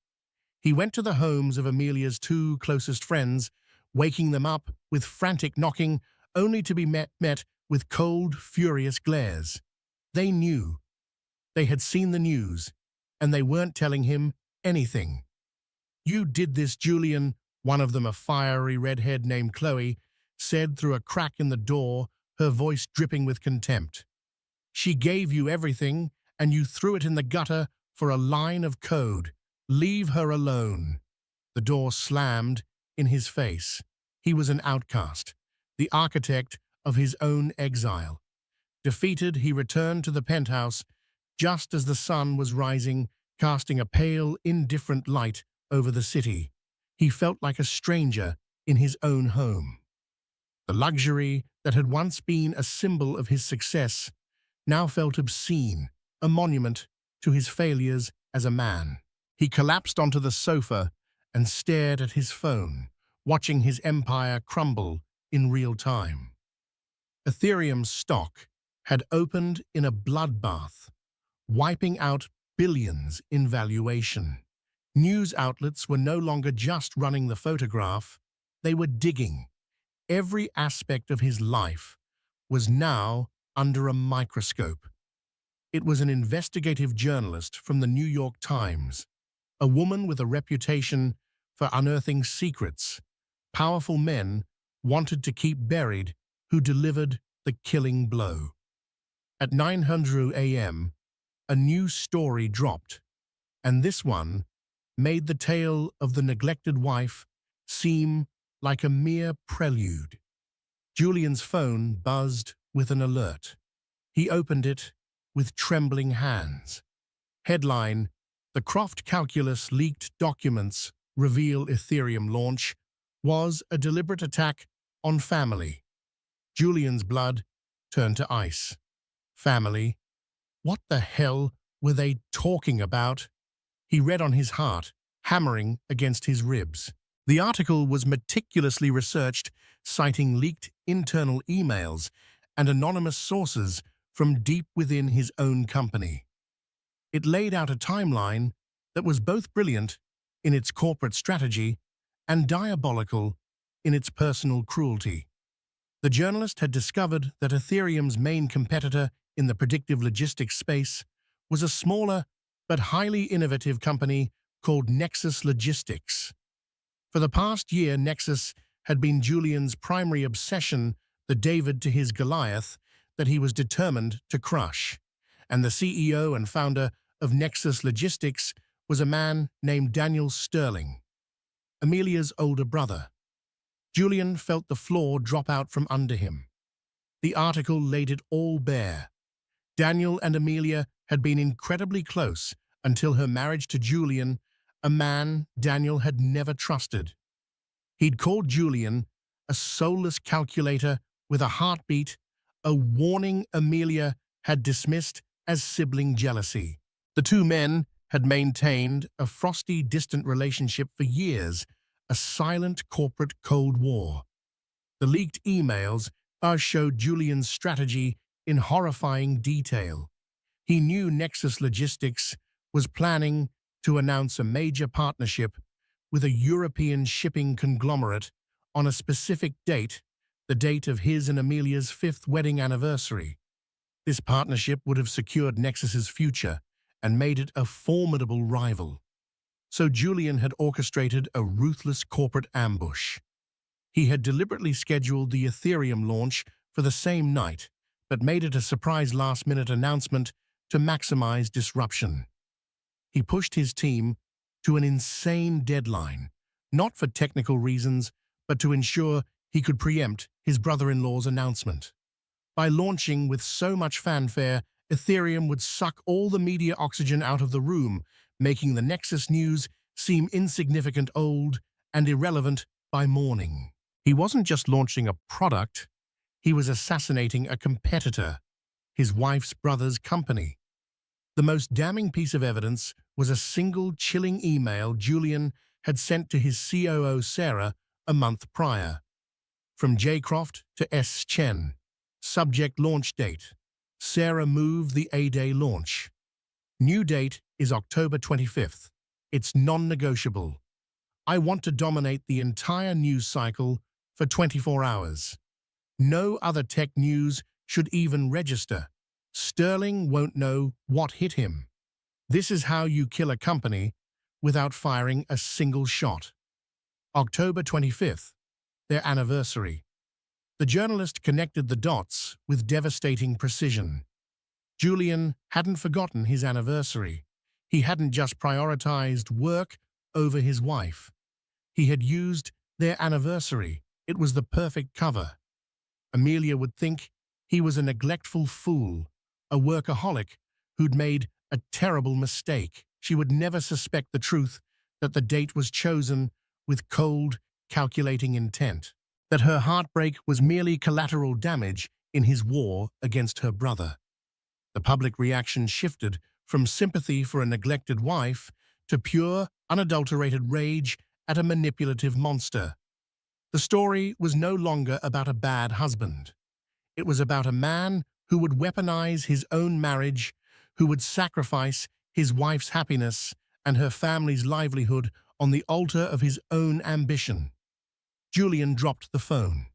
He went to the homes of Amelia's two closest friends, waking them up with frantic knocking, only to be met with cold, furious glares. They knew. They had seen the news, and they weren't telling him anything. "You did this, Julian," one of them, a fiery redhead named Chloe, said through a crack in the door, her voice dripping with contempt. "She gave you everything, and you threw it in the gutter for a line of code. Leave her alone." The door slammed in his face. He was an outcast, the architect of his own exile. Defeated, he returned to the penthouse just as the sun was rising, casting a pale, indifferent light over the city. He felt like a stranger in his own home. The luxury that had once been a symbol of his success now felt obscene, a monument to his failures as a man. He collapsed onto the sofa and stared at his phone, watching his empire crumble in real time. Ethereum's stock had opened in a bloodbath, wiping out billions in valuation. News outlets were no longer just running the photograph, they were digging. Every aspect of his life was now under a microscope. It was an investigative journalist from the New York Times, a woman with a reputation for unearthing secrets powerful men wanted to keep buried, who delivered the killing blow. At 9:00 a.m., a new story dropped, and this one made the tale of the neglected wife seem like a mere prelude. Julian's phone buzzed with an alert. He opened it with trembling hands. Headline: The Croft Calculus leaked documents reveal Ethereum launch was a deliberate attack on family. Julian's blood turned to ice. Family? What the hell were they talking about? He read on his heart, hammering against his ribs. The article was meticulously researched, citing leaked internal emails and anonymous sources from deep within his own company. It laid out a timeline that was both brilliant in its corporate strategy and diabolical in its personal cruelty. The journalist had discovered that Ethereum's main competitor in the predictive logistics space was a smaller but highly innovative company called Nexus Logistics. For the past year, Nexus had been Julian's primary obsession, the David to his Goliath that he was determined to crush. And the CEO and founder of Nexus Logistics was a man named Daniel Sterling, Amelia's older brother. Julian felt the floor drop out from under him. The article laid it all bare. Daniel and Amelia had been incredibly close until her marriage to Julian, a man Daniel had never trusted. He'd called Julian a soulless calculator with a heartbeat, a warning Amelia had dismissed as sibling jealousy. The two men had maintained a frosty, distant relationship for years, a silent corporate Cold War. The leaked emails showed Julian's strategy in horrifying detail. He knew Nexus Logistics was planning to announce a major partnership with a European shipping conglomerate on a specific date, the date of his and Amelia's 5th wedding anniversary. This partnership would have secured Nexus's future and made it a formidable rival. So Julian had orchestrated a ruthless corporate ambush. He had deliberately scheduled the Ethereum launch for the same night, but made it a surprise last-minute announcement to maximize disruption. He pushed his team to an insane deadline, not for technical reasons, but to ensure he could preempt his brother-in-law's announcement. By launching with so much fanfare, Ethereum would suck all the media oxygen out of the room, making the Nexus news seem insignificant, old, and irrelevant by morning. He wasn't just launching a product, he was assassinating a competitor, his wife's brother's company. The most damning piece of evidence was a single chilling email Julian had sent to his COO Sarah a month prior. From J. Croft to S. Chen. Subject: launch date. Sarah moved the A-Day launch. New date is October 25th. It's non-negotiable. I want to dominate the entire news cycle for 24 hours. No other tech news should even register. Sterling won't know what hit him. This is how you kill a company without firing a single shot. October 25th, their anniversary. The journalist connected the dots with devastating precision. Julian hadn't forgotten his anniversary. He hadn't just prioritized work over his wife. He had used their anniversary. It was the perfect cover. Amelia would think he was a neglectful fool, a workaholic who'd made a terrible mistake. She would never suspect the truth that the date was chosen with cold, calculating intent, that her heartbreak was merely collateral damage in his war against her brother. The public reaction shifted from sympathy for a neglected wife to pure, unadulterated rage at a manipulative monster. The story was no longer about a bad husband. It was about a man who would weaponize his own marriage, who would sacrifice his wife's happiness and her family's livelihood on the altar of his own ambition. Julian dropped the phone.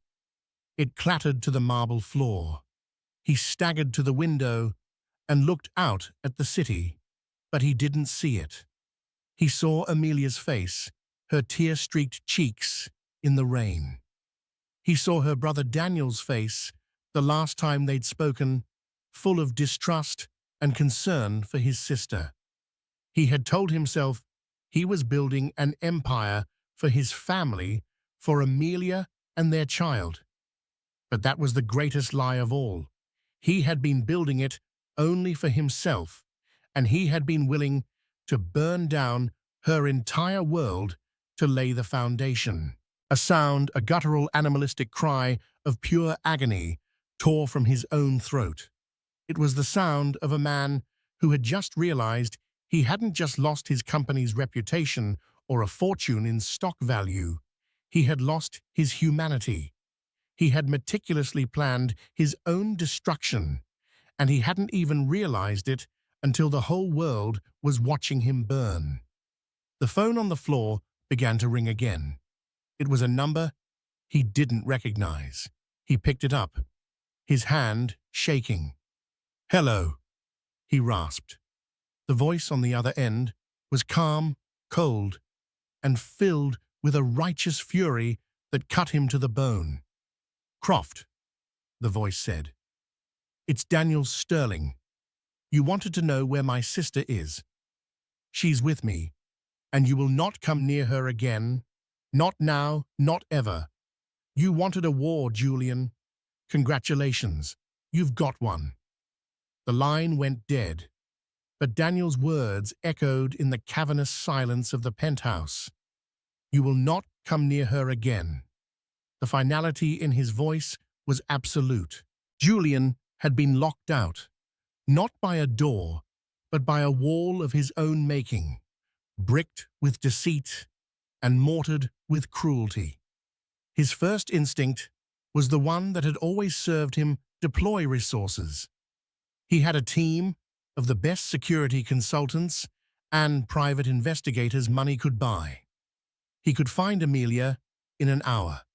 It clattered to the marble floor. He staggered to the window and looked out at the city, but he didn't see it. He saw Amelia's face, her tear-streaked cheeks in the rain. He saw her brother Daniel's face, the last time they'd spoken, full of distrust and concern for his sister. He had told himself he was building an empire for his family, for Amelia and their child. But that was the greatest lie of all. He had been building it only for himself, and he had been willing to burn down her entire world to lay the foundation. A sound, a guttural, animalistic cry of pure agony tore from his own throat. It was the sound of a man who had just realized he hadn't just lost his company's reputation or a fortune in stock value. He had lost his humanity. He had meticulously planned his own destruction, and he hadn't even realized it until the whole world was watching him burn. The phone on the floor began to ring again. It was a number he didn't recognize. He picked it up, his hand shaking. "Hello," he rasped. The voice on the other end was calm, cold, and filled with a righteous fury that cut him to the bone. "Croft," the voice said. "It's Daniel Sterling. You wanted to know where my sister is. She's with me, and you will not come near her again. Not now, not ever. You wanted a war, Julian. Congratulations, you've got one." The line went dead, but Daniel's words echoed in the cavernous silence of the penthouse. "You will not come near her again." The finality in his voice was absolute. Julian had been locked out, not by a door, but by a wall of his own making, bricked with deceit and mortared with cruelty. His first instinct was the one that had always served him: deploy resources. He had a team of the best security consultants and private investigators money could buy. He could find Amelia in an hour.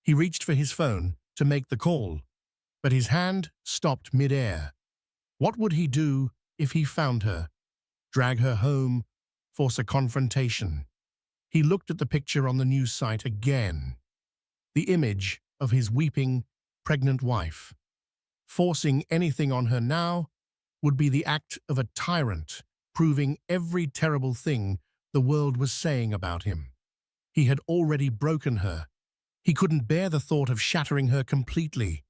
He reached for his phone to make the call, but his hand stopped mid-air. What would he do if he found her? Drag her home? Force a confrontation? He looked at the picture on the news site again. The image of his weeping, pregnant wife. Forcing anything on her now would be the act of a tyrant, proving every terrible thing the world was saying about him. He had already broken her. He couldn't bear the thought of shattering her completely.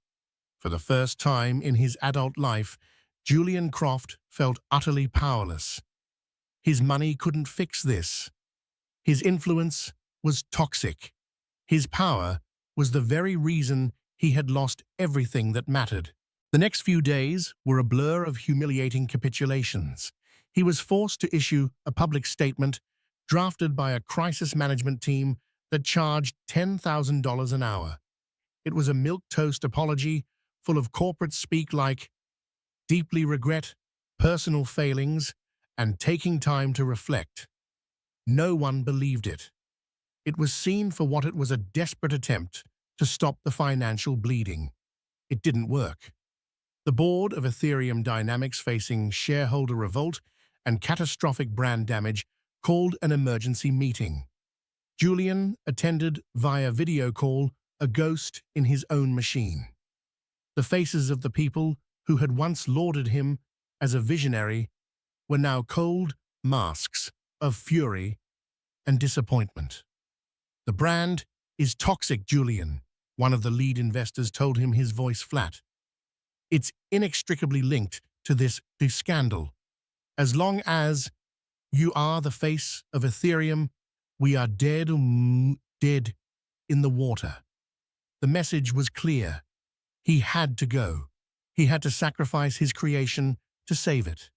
For the first time in his adult life, Julian Croft felt utterly powerless. His money couldn't fix this. His influence was toxic. His power was the very reason he had lost everything that mattered. The next few days were a blur of humiliating capitulations. He was forced to issue a public statement drafted by a crisis management team that charged $10,000 an hour. It was a milquetoast apology full of corporate speak like "deeply regret," "personal failings," and "taking time to reflect." No one believed it. It was seen for what it was: a desperate attempt to stop the financial bleeding. It didn't work. The board of Ethereum Dynamics, facing shareholder revolt and catastrophic brand damage, called an emergency meeting. Julian attended via video call, a ghost in his own machine. The faces of the people who had once lauded him as a visionary were now cold masks of fury and disappointment. "The brand is toxic, Julian," one of the lead investors told him, his voice flat. "It's inextricably linked to this scandal. As long as you are the face of Ethereum, we are dead in the water." The message was clear. He had to go. He had to sacrifice his creation to save it.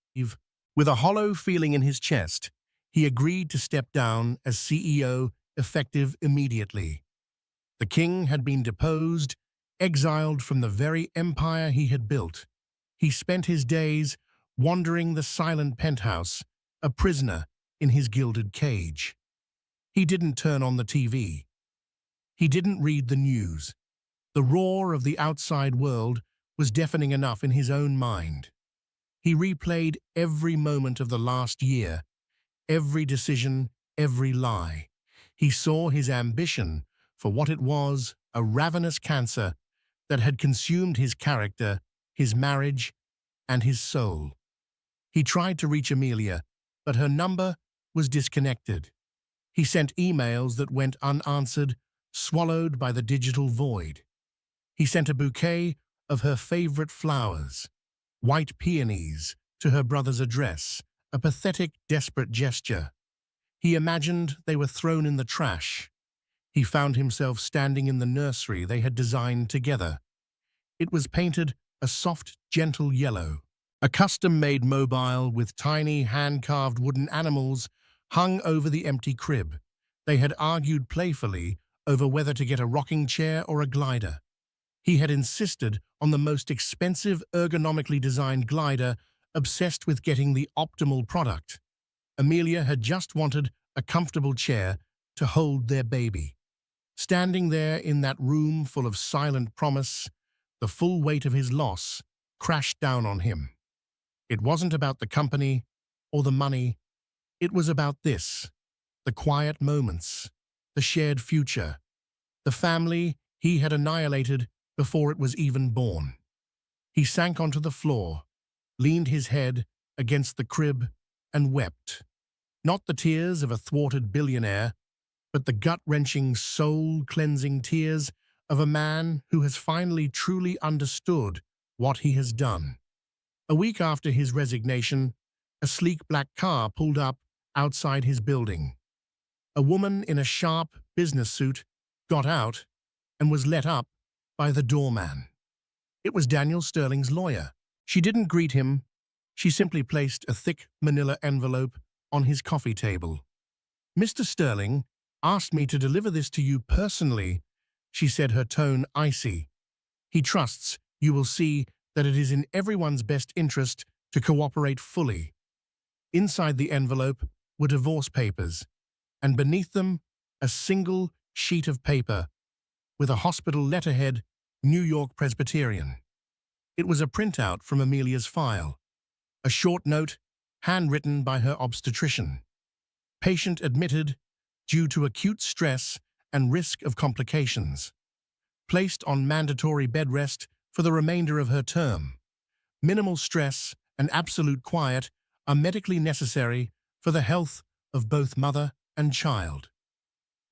With a hollow feeling in his chest, he agreed to step down as CEO, effective immediately. The king had been deposed, exiled from the very empire he had built. He spent his days wandering the silent penthouse, a prisoner in his gilded cage. He didn't turn on the TV. He didn't read the news. The roar of the outside world was deafening enough in his own mind. He replayed every moment of the last year, every decision, every lie. He saw his ambition for what it was: a ravenous cancer that had consumed his character, his marriage, and his soul. He tried to reach Amelia, but her number was disconnected. He sent emails that went unanswered, swallowed by the digital void. He sent a bouquet of her favorite flowers, white peonies, to her brother's address, a pathetic, desperate gesture. He imagined they were thrown in the trash. He found himself standing in the nursery they had designed together. It was painted a soft, gentle yellow. A custom-made mobile with tiny, hand-carved wooden animals hung over the empty crib. They had argued playfully over whether to get a rocking chair or a glider. He had insisted on the most expensive, ergonomically designed glider, obsessed with getting the optimal product. Amelia had just wanted a comfortable chair to hold their baby. Standing there in that room full of silent promise, the full weight of his loss crashed down on him. It wasn't about the company or the money. It was about this, the quiet moments, the shared future, the family he had annihilated before it was even born. He sank onto the floor, leaned his head against the crib, and wept. Not the tears of a thwarted billionaire, but the gut-wrenching, soul-cleansing tears of a man who has finally truly understood what he has done. A week after his resignation, a sleek black car pulled up outside his building. A woman in a sharp business suit got out and was let up by the doorman. It was Daniel Sterling's lawyer. She didn't greet him. She simply placed a thick manila envelope on his coffee table. "Mr. Sterling asked me to deliver this to you personally," she said, her tone icy. "He trusts you will see that it is in everyone's best interest to cooperate fully." Inside the envelope were divorce papers, and beneath them a single sheet of paper with a hospital letterhead, New York Presbyterian. It was a printout from Amelia's file, a short note handwritten by her obstetrician. Patient admitted due to acute stress and risk of complications. Placed on mandatory bed rest for the remainder of her term. Minimal stress and absolute quiet are medically necessary for the health of both mother and child.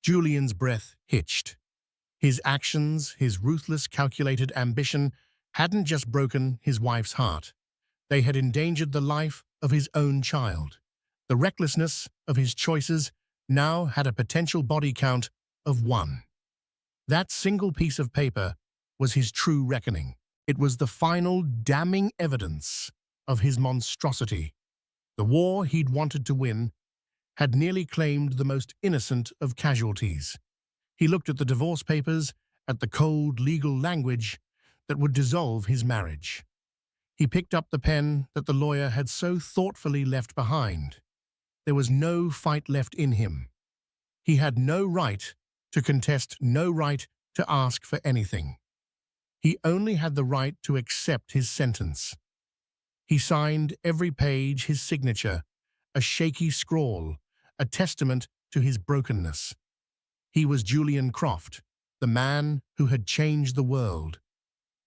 Julian's breath hitched. His actions, his ruthless, calculated ambition, hadn't just broken his wife's heart. They had endangered the life of his own child. The recklessness of his choices now had a potential body count of 1. That single piece of paper was his true reckoning. It was the final damning evidence of his monstrosity. The war he'd wanted to win had nearly claimed the most innocent of casualties. He looked at the divorce papers, at the cold legal language that would dissolve his marriage. He picked up the pen that the lawyer had so thoughtfully left behind. There was no fight left in him. He had no right to contest, no right to ask for anything. He only had the right to accept his sentence. He signed every page his signature, a shaky scrawl, a testament to his brokenness. He was Julian Croft, the man who had changed the world,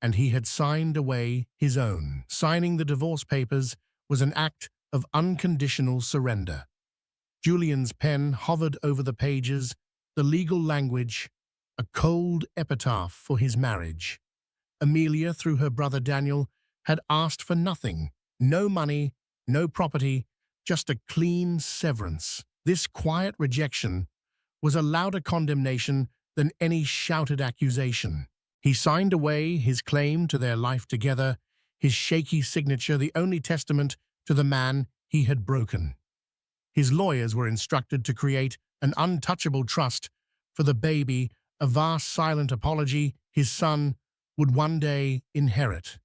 and he had signed away his own. Signing the divorce papers was an act of unconditional surrender. Julian's pen hovered over the pages, the legal language, a cold epitaph for his marriage. Amelia, through her brother Daniel, had asked for nothing, no money, no property, just a clean severance. This quiet rejection was a louder condemnation than any shouted accusation. He signed away his claim to their life together, his shaky signature the only testament to the man he had broken. His lawyers were instructed to create an untouchable trust for the baby, a vast silent apology his son would one day inherit.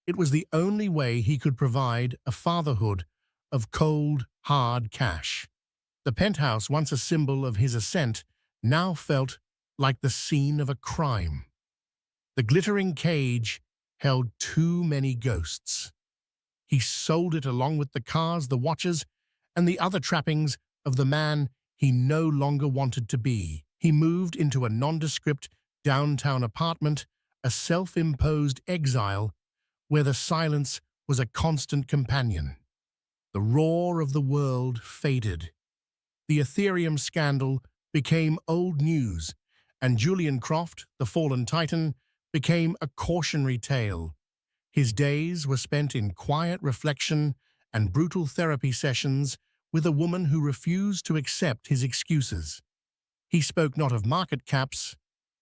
It was the only way he could provide a fatherhood of cold, hard cash. The penthouse, once a symbol of his ascent, now felt like the scene of a crime. The glittering cage held too many ghosts. He sold it along with the cars, the watches, and the other trappings of the man he no longer wanted to be. He moved into a nondescript downtown apartment, a self-imposed exile where the silence was a constant companion. The roar of the world faded. The Ethereum scandal became old news, and Julian Croft, the fallen titan, became a cautionary tale. His days were spent in quiet reflection and brutal therapy sessions with a woman who refused to accept his excuses. He spoke not of market caps,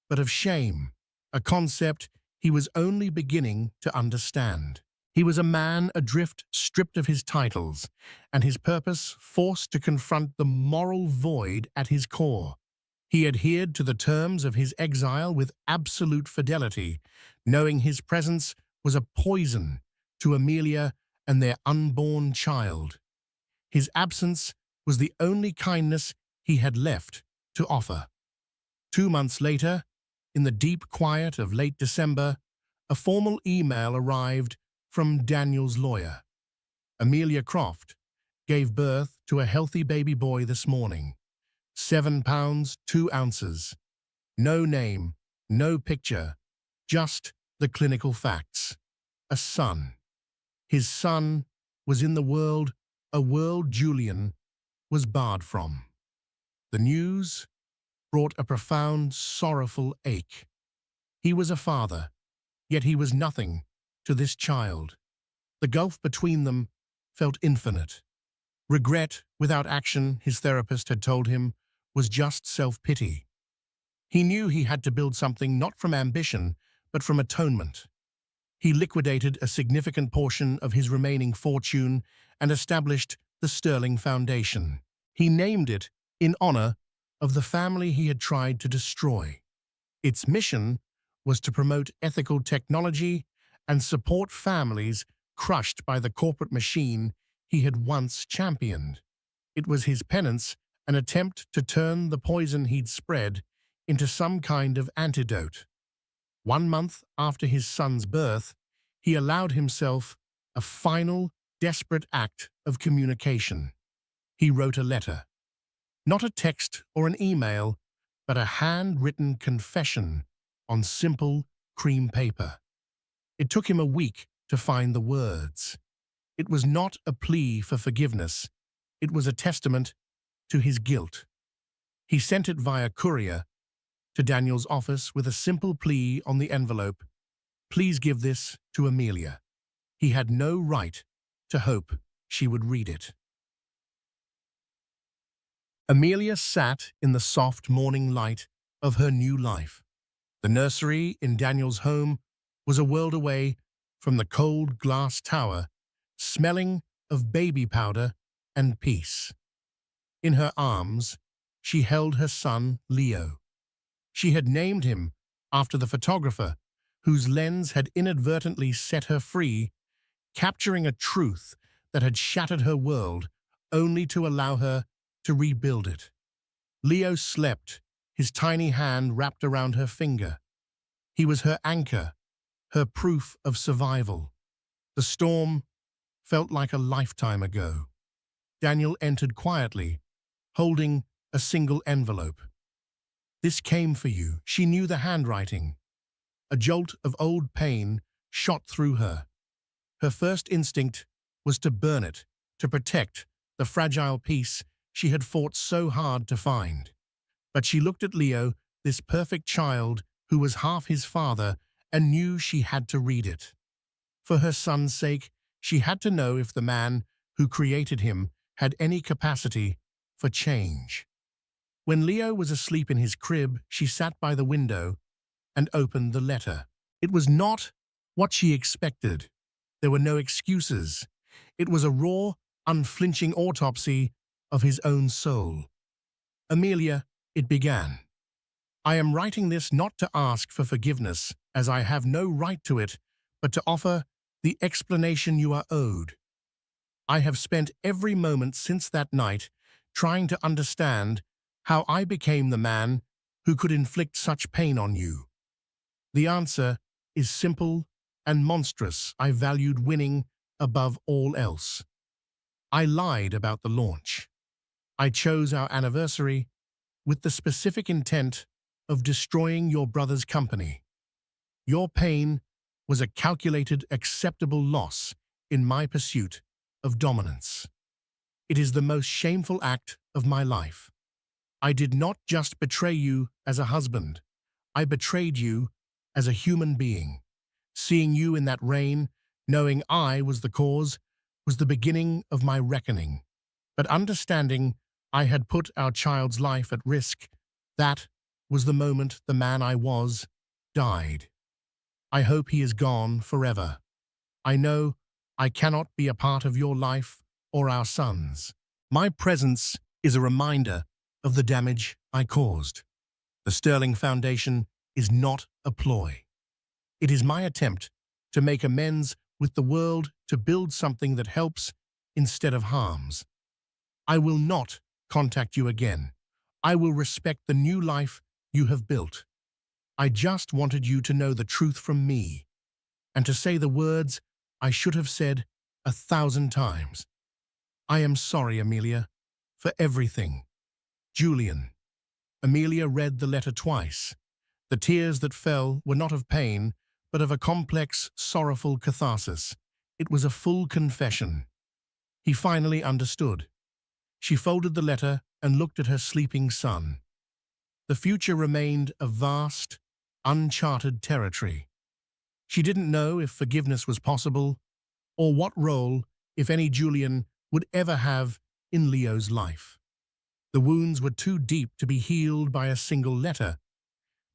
but of shame, a concept he was only beginning to understand. He was a man adrift, stripped of his titles, and his purpose forced to confront the moral void at his core. He adhered to the terms of his exile with absolute fidelity, knowing his presence was a poison to Amelia and their unborn child. His absence was the only kindness he had left to offer. 2 months later, in the deep quiet of late December, a formal email arrived from Daniel's lawyer. Amelia Croft gave birth to a healthy baby boy this morning. 7 pounds, 2 ounces. No name, no picture, just the clinical facts. A son. His son was in the world, a world Julian was barred from. The news brought a profound, sorrowful ache. He was a father, yet he was nothing to this child. The gulf between them felt infinite. Regret without action, his therapist had told him, was just self-pity. He knew he had to build something not from ambition, but from atonement. He liquidated a significant portion of his remaining fortune and established the Sterling Foundation. He named it in honor of the family he had tried to destroy. Its mission was to promote ethical technology and support families crushed by the corporate machine he had once championed. It was his penance, an attempt to turn the poison he'd spread into some kind of antidote. 1 month after his son's birth, he allowed himself a final, desperate act of communication. He wrote a letter. Not a text or an email, but a handwritten confession on simple cream paper. It took him a week to find the words. It was not a plea for forgiveness. It was a testament to his guilt. He sent it via courier to Daniel's office with a simple plea on the envelope. Please give this to Amelia. He had no right to hope she would read it. Amelia sat in the soft morning light of her new life. The nursery in Daniel's home was a world away from the cold glass tower, smelling of baby powder and peace. In her arms, she held her son, Leo. She had named him after the photographer whose lens had inadvertently set her free, capturing a truth that had shattered her world only to allow her to rebuild it. Leo slept, his tiny hand wrapped around her finger. He was her anchor, her proof of survival. The storm felt like a lifetime ago. Daniel entered quietly, holding a single envelope. This came for you. She knew the handwriting. A jolt of old pain shot through her. Her first instinct was to burn it, to protect the fragile piece she had fought so hard to find. But she looked at Leo, this perfect child who was half his father, and knew she had to read it. For her son's sake, she had to know if the man who created him had any capacity for change. When Leo was asleep in his crib, she sat by the window and opened the letter. It was not what she expected. There were no excuses. It was a raw, unflinching autopsy of his own soul. Amelia, it began. I am writing this not to ask for forgiveness, as I have no right to it, but to offer the explanation you are owed. I have spent every moment since that night trying to understand how I became the man who could inflict such pain on you. The answer is simple and monstrous. I valued winning above all else. I lied about the launch. I chose our anniversary with the specific intent of destroying your brother's company. Your pain was a calculated, acceptable loss in my pursuit of dominance. It is the most shameful act of my life. I did not just betray you as a husband. I betrayed you as a human being. Seeing you in that rain, knowing I was the cause, was the beginning of my reckoning. But understanding I had put our child's life at risk That was the moment the man I was died. I hope he is gone forever. I know I cannot be a part of your life or our son's. My presence is a reminder of the damage I caused. The Sterling Foundation is not a ploy. It is my attempt to make amends with the world, to build something that helps instead of harms. I will not contact you again. I will respect the new life you have built. I just wanted you to know the truth from me, and to say the words I should have said 1,000 times. I am sorry, Amelia, for everything. Julian. Amelia read the letter twice. The tears that fell were not of pain, but of a complex, sorrowful catharsis. It was a full confession. He finally understood. She folded the letter and looked at her sleeping son. The future remained a vast, uncharted territory. She didn't know if forgiveness was possible, or what role, if any, Julian would ever have in Leo's life. The wounds were too deep to be healed by a single letter,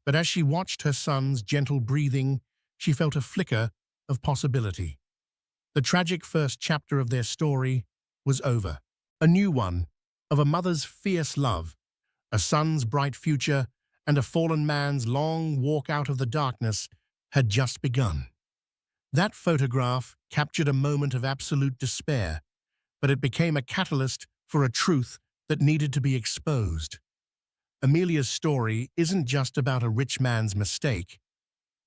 but as she watched her son's gentle breathing, she felt a flicker of possibility. The tragic first chapter of their story was over. A new one, of a mother's fierce love, a son's bright future, and a fallen man's long walk out of the darkness had just begun. That photograph captured a moment of absolute despair, but it became a catalyst for a truth that needed to be exposed. Amelia's story isn't just about a rich man's mistake.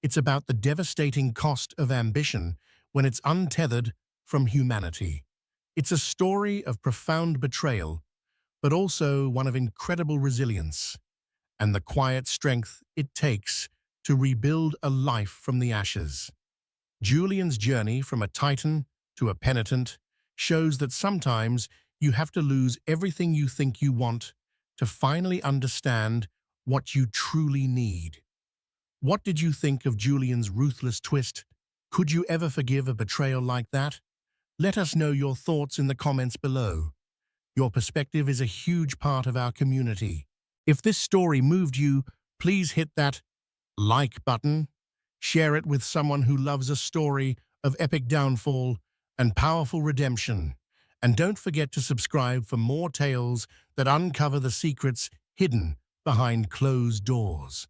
It's about the devastating cost of ambition when it's untethered from humanity. It's a story of profound betrayal, but also one of incredible resilience and the quiet strength it takes to rebuild a life from the ashes. Julian's journey from a titan to a penitent shows that sometimes you have to lose everything you think you want to finally understand what you truly need. What did you think of Julian's ruthless twist? Could you ever forgive a betrayal like that? Let us know your thoughts in the comments below. Your perspective is a huge part of our community. If this story moved you, please hit that like button. Share it with someone who loves a story of epic downfall and powerful redemption. And don't forget to subscribe for more tales that uncover the secrets hidden behind closed doors.